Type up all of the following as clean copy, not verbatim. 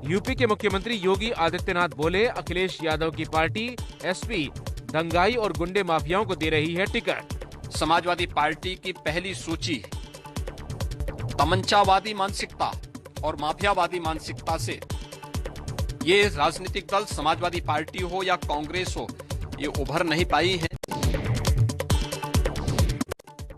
UP के मुख्यमंत्री योगी आदित्यनाथ बोले, अखिलेश यादव की पार्टी एसपी दंगाई और गुंडे माफियाओं को दे रही है टिकट। समाजवादी पार्टी की पहली सूची तमंचावादी मानसिकता और माफियावादी मानसिकता से ये राजनीतिक दल समाजवादी पार्टी हो या कांग्रेस हो, ये उभर नहीं पाई है।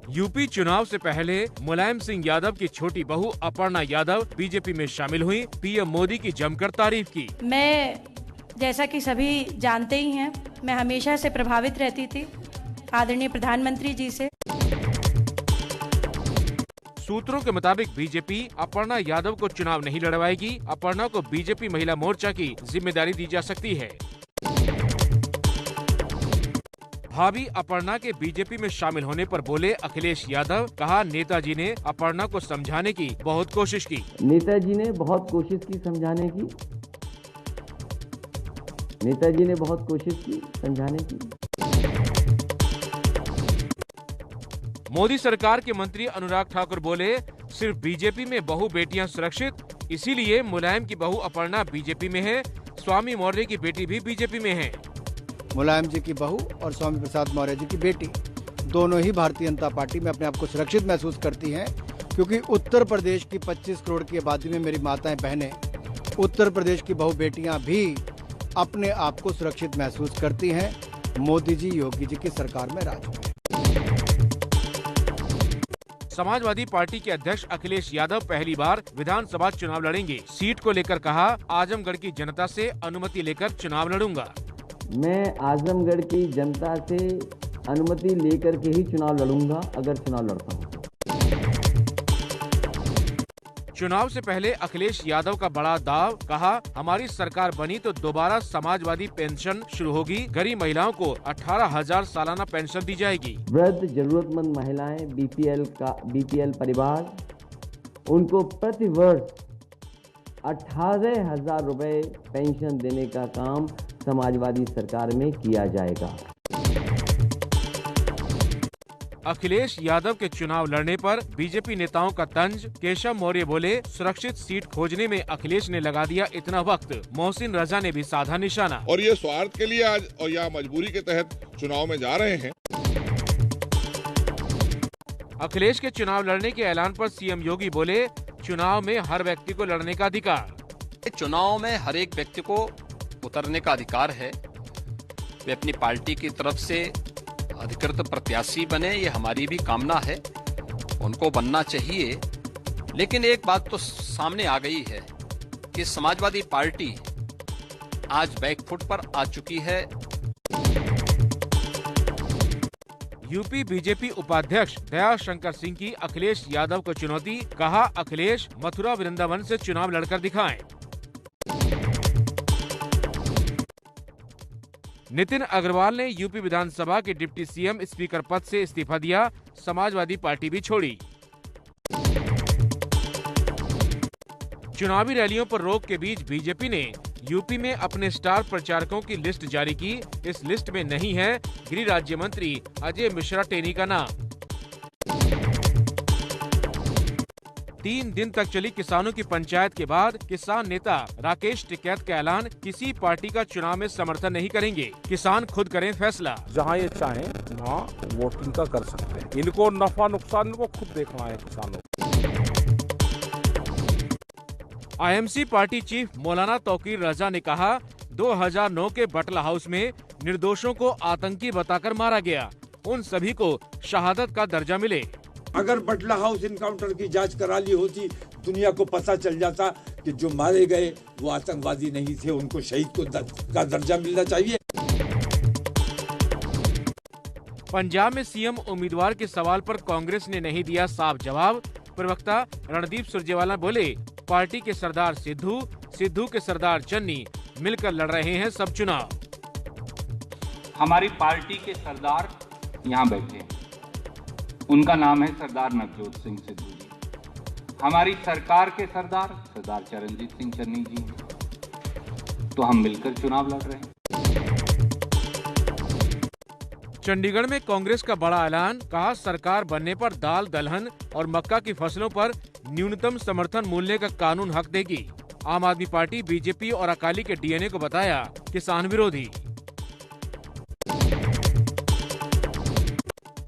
यूपी चुनाव से पहले मुलायम सिंह यादव की छोटी बहू अपर्णा यादव बीजेपी में शामिल हुई। पीएम मोदी की जमकर तारीफ की। मैं, जैसा कि सभी जानते ही हैं, मैं हमेशा से प्रभावित रहती थी आदरणीय प्रधानमंत्री जी से। सूत्रों के मुताबिक बीजेपी अपर्णा यादव को चुनाव नहीं लड़वाएगी। अपर्णा को बीजेपी महिला मोर्चा की जिम्मेदारी दी जा सकती है। भाभी अपर्णा के बीजेपी में शामिल होने पर बोले अखिलेश यादव, कहा नेताजी ने अपर्णा को समझाने की बहुत कोशिश की। नेताजी ने बहुत कोशिश की समझाने की। नेताजी ने बहुत कोशिश की समझाने की। मोदी सरकार के मंत्री अनुराग ठाकुर बोले, सिर्फ बीजेपी में बहू बेटियां सुरक्षित, इसीलिए मुलायम की बहू अपर्णा बीजेपी में है। स्वामी मौर्य की बेटी भी बीजेपी में है। मुलायम जी की बहू और स्वामी प्रसाद मौर्य जी की बेटी दोनों ही भारतीय जनता पार्टी में अपने आप को सुरक्षित महसूस करती हैं, क्योंकि उत्तर प्रदेश की 25 करोड़ की आबादी में मेरी माताएं बहनें, उत्तर प्रदेश की बहू बेटियां भी अपने आप को सुरक्षित महसूस करती हैं। मोदी जी, योगी जी की सरकार में राज में। समाजवादी पार्टी के अध्यक्ष अखिलेश यादव पहली बार विधानसभा चुनाव लड़ेंगे। सीट को लेकर कहा, आजमगढ़ की जनता से अनुमति लेकर चुनाव लड़ूंगा। मैं आजमगढ़ की जनता से अनुमति लेकर के ही चुनाव लड़ूंगा, अगर चुनाव लड़ता हूं तो। चुनाव से पहले अखिलेश यादव का बड़ा दाव, कहा हमारी सरकार बनी तो दोबारा समाजवादी पेंशन शुरू होगी। गरीब महिलाओं को 18,000 सालाना पेंशन दी जाएगी। वृद्ध, जरूरतमंद महिलाएं, बीपीएल परिवार, उनको प्रति वर्ष 18,000 रुपए पेंशन देने का काम समाजवादी सरकार में किया जाएगा। अखिलेश यादव के चुनाव लड़ने पर बीजेपी नेताओं का तंज। केशव मौर्य बोले, सुरक्षित सीट खोजने में अखिलेश ने लगा दिया इतना वक्त। मोहसिन रजा ने भी साधा निशाना। और ये स्वार्थ के लिए आज और या मजबूरी के तहत चुनाव में जा रहे हैं। अखिलेश के चुनाव लड़ने के ऐलान पर सीएम योगी बोले, चुनाव में हर व्यक्ति को लड़ने का अधिकार। चुनाव में हर एक व्यक्ति को उतरने का अधिकार है। वे अपनी पार्टी की तरफ से अधिकृत प्रत्याशी बने, ये हमारी भी कामना है, उनको बनना चाहिए। लेकिन एक बात तो सामने आ गई है कि समाजवादी पार्टी आज बैकफुट पर आ चुकी है। यूपी बीजेपी उपाध्यक्ष दयाशंकर सिंह की अखिलेश यादव को चुनौती, कहा अखिलेश मथुरा वृंदावन से चुनाव लड़कर दिखाएं। नितिन अग्रवाल ने यूपी विधानसभा के डिप्टी सीएम स्पीकर पद से इस्तीफा दिया। समाजवादी पार्टी भी छोड़ी। चुनावी रैलियों पर रोक के बीच बीजेपी ने यूपी में अपने स्टार प्रचारकों की लिस्ट जारी की। इस लिस्ट में नहीं है गृह राज्य मंत्री अजय मिश्रा टेनी का नाम। 3 दिन तक चली किसानों की पंचायत के बाद किसान नेता राकेश टिकैत का ऐलान, किसी पार्टी का चुनाव में समर्थन नहीं करेंगे, किसान खुद करें फैसला। जहां ये चाहें वहां वोटिंग का कर सकते हैं। इनको नफा नुकसान इनको खुद देखना है किसानों। आईएमसी पार्टी चीफ मौलाना तौकीर रजा ने कहा, 2009 के बटला हाउस में निर्दोषों को आतंकी बताकर मारा गया, उन सभी को शहादत का दर्जा मिले। अगर बटला हाउस इनकाउंटर की जांच करा ली होती, दुनिया को पता चल जाता कि जो मारे गए वो आतंकवादी नहीं थे, उनको शहीद का दर्जा मिलना चाहिए। पंजाब में सीएम उम्मीदवार के सवाल पर कांग्रेस ने नहीं दिया साफ जवाब। प्रवक्ता रणदीप सुरजेवाला बोले, पार्टी के सरदार सिद्धू, सिद्धू के सरदार चन्नी मिलकर लड़ रहे हैं सब चुनाव। हमारी पार्टी के सरदार यहाँ बैठे हैं, उनका नाम है सरदार नवजोत सिंह सिद्धू जी। हमारी सरकार के सरदार सरदार चरणजीत सिंह चन्नी जी हैं, तो हम मिलकर चुनाव लड़ रहे हैं। चंडीगढ़ में कांग्रेस का बड़ा ऐलान, कहा सरकार बनने पर दाल, दलहन और मक्का की फसलों पर न्यूनतम समर्थन मूल्य का कानून हक देगी। आम आदमी पार्टी, बीजेपी और अकाली के डीएनए को बताया किसान विरोधी।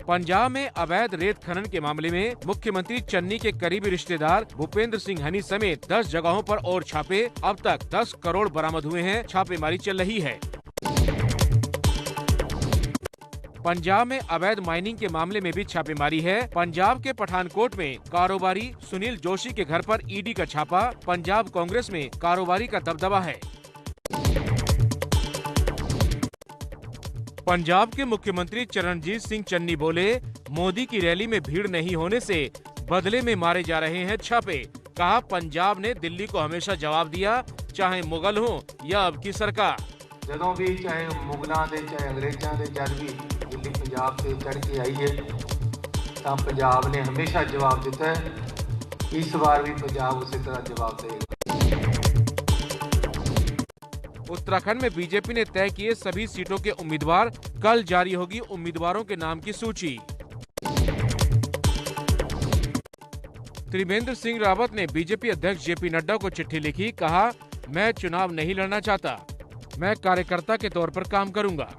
पंजाब में अवैध रेत खनन के मामले में मुख्यमंत्री चन्नी के करीबी रिश्तेदार भूपेंद्र सिंह हनी समेत 10 जगहों पर और छापे। अब तक 10 करोड़ बरामद हुए हैं। छापेमारी चल रही है। पंजाब में अवैध माइनिंग के मामले में भी छापेमारी है। पंजाब के पठानकोट में कारोबारी सुनील जोशी के घर पर ईडी का छापा। पंजाब कांग्रेस में कारोबारी का दबदबा है। पंजाब के मुख्यमंत्री चरणजीत सिंह चन्नी बोले, मोदी की रैली में भीड़ नहीं होने से बदले में मारे जा रहे हैं छापे। कहा, पंजाब ने दिल्ली को हमेशा जवाब दिया, चाहे मुगल हो या अब की सरकार। ਜਦੋਂ भी चाहे मुगलों के चाहे अंग्रेजों के जब भी दिल्ली पंजाब से चढ़ के आई है तो पंजाब ने हमेशा जवाब दिता है। इस बार भी पंजाब उसी तरह जवाब देगा। उत्तराखंड में बीजेपी ने तय किए सभी सीटों के उम्मीदवार। कल जारी होगी उम्मीदवारों के नाम की सूची। त्रिवेंद्र सिंह रावत ने बीजेपी अध्यक्ष जेपी नड्डा को चिट्ठी लिखी। कहा, मैं चुनाव नहीं लड़ना चाहता, मैं कार्यकर्ता के तौर पर काम करूंगा।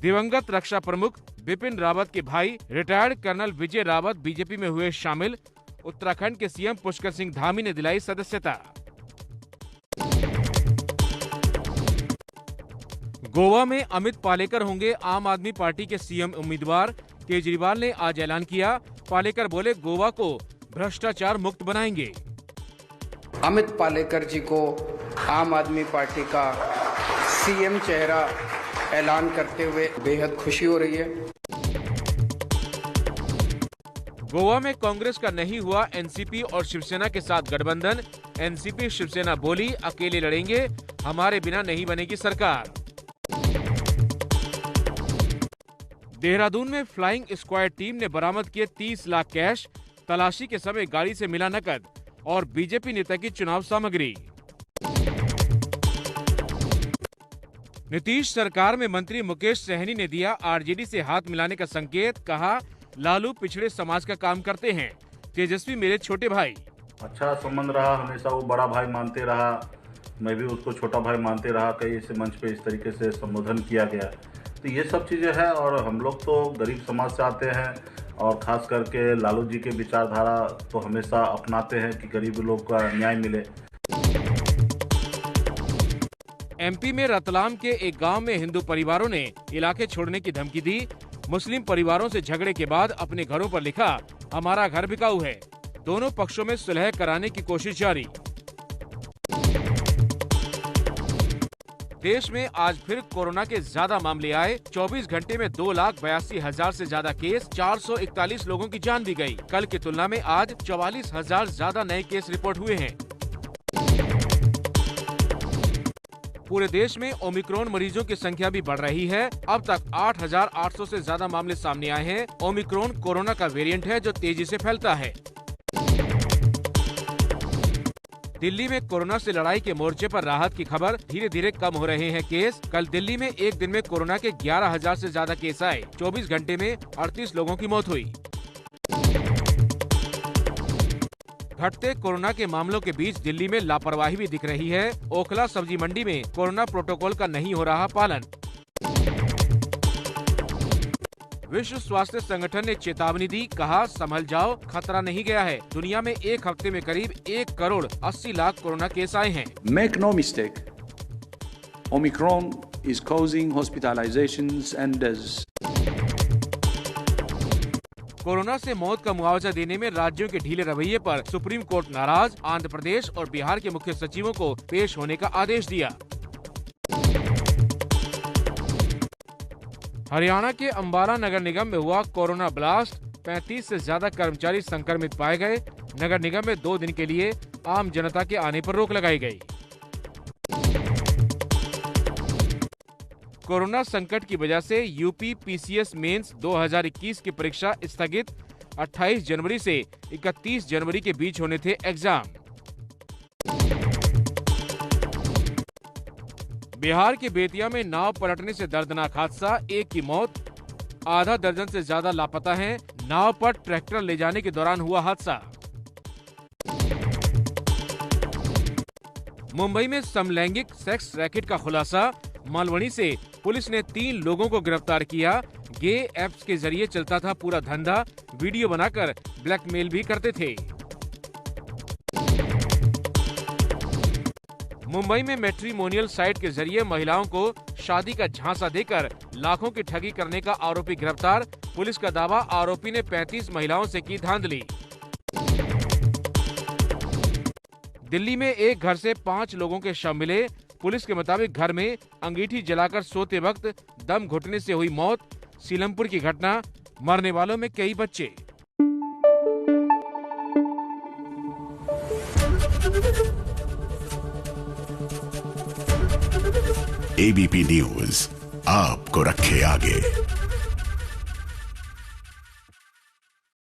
दिवंगत रक्षा प्रमुख बिपिन रावत के भाई रिटायर्ड कर्नल विजय रावत बीजेपी में हुए शामिल। उत्तराखंड के सीएम पुष्कर सिंह धामी ने दिलाई सदस्यता। गोवा में अमित पालेकर होंगे आम आदमी पार्टी के सीएम उम्मीदवार। केजरीवाल ने आज ऐलान किया। पालेकर बोले, गोवा को भ्रष्टाचार मुक्त बनाएंगे। अमित पालेकर जी को आम आदमी पार्टी का सीएम चेहरा ऐलान करते हुए बेहद खुशी हो रही है। गोवा में कांग्रेस का नहीं हुआ एनसीपी और शिवसेना के साथ गठबंधन। एनसीपी शिवसेना बोली, अकेले लड़ेंगे, हमारे बिना नहीं बनेगी सरकार। देहरादून में फ्लाइंग स्क्वाड टीम ने बरामद किए 30 लाख कैश। तलाशी के समय गाड़ी से मिला नकद और बीजेपी नेता की चुनाव सामग्री। नीतीश सरकार में मंत्री मुकेश सहनी ने दिया आरजेडी से हाथ मिलाने का संकेत। कहा, लालू पिछड़े समाज का काम करते हैं, तेजस्वी मेरे छोटे भाई। अच्छा संबंध रहा, हमेशा वो बड़ा भाई मानते रहा, मैं भी उसको छोटा भाई मानते रहा। कई इस मंच पे इस तरीके से संबोधन किया गया, तो ये सब चीज़ें हैं। और हम लोग तो गरीब समाज से आते हैं और खास करके लालू जी के विचारधारा तो हमेशा अपनाते हैं कि गरीब लोग का न्याय मिले। एमपी में रतलाम के एक गांव में हिंदू परिवारों ने इलाके छोड़ने की धमकी दी। मुस्लिम परिवारों से झगड़े के बाद अपने घरों पर लिखा, हमारा घर बिकाऊ है। दोनों पक्षों में सुलह कराने की कोशिश जारी। देश में आज फिर कोरोना के ज्यादा मामले आए। 24 घंटे में 2,82,000 से ज्यादा केस, 441 लोगों की जान भी गई। कल की तुलना में आज 44,000 ज्यादा नए केस रिपोर्ट हुए हैं। पूरे देश में ओमिक्रॉन मरीजों की संख्या भी बढ़ रही है। अब तक 8,800 से ज्यादा मामले सामने आए हैं। ओमिक्रॉन कोरोना का वेरिएंट है जो तेजी से फैलता है। दिल्ली में कोरोना से लड़ाई के मोर्चे पर राहत की खबर। धीरे धीरे कम हो रहे हैं केस। कल दिल्ली में एक दिन में कोरोना के 11,000 से ज्यादा केस आए। 24 घंटे में 38 लोगों की मौत हुई। घटते कोरोना के मामलों के बीच दिल्ली में लापरवाही भी दिख रही है। ओखला सब्जी मंडी में कोरोना प्रोटोकॉल का नहीं हो रहा पालन। विश्व स्वास्थ्य संगठन ने चेतावनी दी। कहा, संभल जाओ, खतरा नहीं गया है। दुनिया में एक हफ्ते में करीब 1,80,00,000 कोरोना केस आए हैं। Make no mistake, Omicron is causing hospitalizations and deaths. Corona से मौत का मुआवजा देने में राज्यों के ढीले रवैये पर सुप्रीम कोर्ट नाराज। आंध्र प्रदेश और बिहार के मुख्य सचिवों को पेश होने का आदेश दिया। हरियाणा के अंबाला नगर निगम में हुआ कोरोना ब्लास्ट। 35 से ज्यादा कर्मचारी संक्रमित पाए गए। नगर निगम में 2 दिन के लिए आम जनता के आने पर रोक लगाई गई। कोरोना संकट की वजह से यूपी पीसीएस मेंस 2021 की परीक्षा स्थगित। 28 जनवरी से 31 जनवरी के बीच होने थे एग्जाम। बिहार के बेतिया में नाव पलटने से दर्दनाक हादसा। 1 की मौत, आधा दर्जन से ज्यादा लापता हैं। नाव पर ट्रैक्टर ले जाने के दौरान हुआ हादसा। मुंबई में समलैंगिक सेक्स रैकेट का खुलासा। मालवनी से पुलिस ने 3 लोगों को गिरफ्तार किया। गे ऐप्स के जरिए चलता था पूरा धंधा, वीडियो बनाकर ब्लैकमेल भी करते थे। मुंबई में मैट्रिमोनियल साइट के जरिए महिलाओं को शादी का झांसा देकर लाखों की ठगी करने का आरोपी गिरफ्तार। पुलिस का दावा, आरोपी ने 35 महिलाओं से की धांधली। दिल्ली में एक घर से 5 लोगों के शव मिले। पुलिस के मुताबिक घर में अंगीठी जलाकर सोते वक्त दम घुटने से हुई मौत। सीलमपुर की घटना, मरने वालों में कई बच्चे। एबीपी न्यूज आपको रखे आगे।